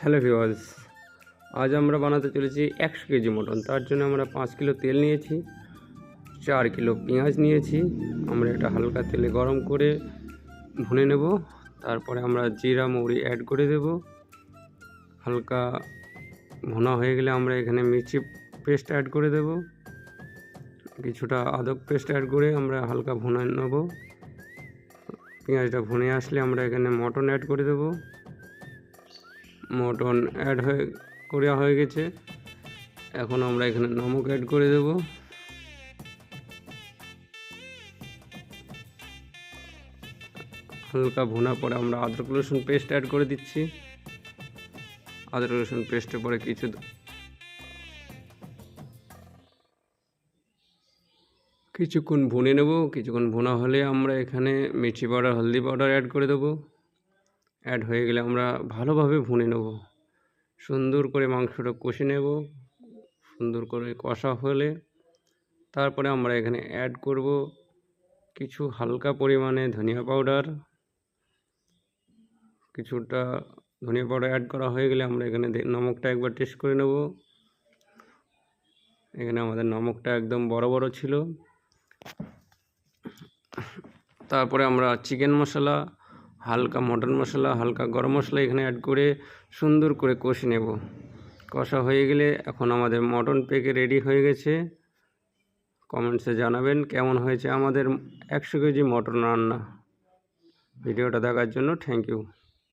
Hello viewers, আজ আমরা বানাতে চলেছি 100 কেজি মটন। তার জন্য আমরা 5 কিলো তেল নিয়েছি, 4 কিলো পেঁয়াজ নিয়েছি। আমরা এটা হালকা তেলে গরম করে ভুনে নেব। তারপরে আমরা জিরা মৌরি অ্যাড করে দেব। হালকা ভুনা হয়ে গেলে আমরা এখানে মির্চি পেস্ট অ্যাড করে দেব, কিছুটা আদক পেস্ট অ্যাড করে আমরা হালকা ভুনে নেব। পেঁয়াজটা ভুনে আসলে আমরা এখানে মটন অ্যাড করে দেব। মটন অ্যাড হয়ে গেছে। এখন আমরা এখানে নমক অ্যাড করে দেব। হালকা ভুনা পরে আমরা আদরক রসুন পেস্ট অ্যাড করে দিচ্ছি। আদরক রসুন পেস্টের পরে কিছুক্ষণ ভুনে নেব। কিছুক্ষণ ভুনা হলে আমরা এখানে মির্চি পাউডার, হলদি পাউডার অ্যাড করে দেব। অ্যাড হয়ে গেলে আমরা ভালোভাবে ভুনে নেব। সুন্দর করে মাংসটা কষে নেব। সুন্দর করে কষা হলে তারপরে আমরা এখানে অ্যাড করব কিছু হালকা পরিমাণে ধনিয়া পাউডার। কিছুটা ধনিয়া পাউডার অ্যাড করা হয়ে গেলে আমরা এখানে নমকটা একবার টেস্ট করে নেব। এখানে আমাদের নমকটা একদম বড় ছিল। তারপরে আমরা চিকেন মশলা, হালকা মটন মশলা, হালকা গরম মশলা এখানে অ্যাড করে সুন্দর করে কষে নেব। কষা হয়ে গেলে এখন আমাদের মটন পেকে রেডি হয়ে গেছে। কমেন্টসে জানাবেন কেমন হয়েছে আমাদের 100 কেজি মটন রান্না। ভিডিওটা দেখার জন্য থ্যাংক ইউ।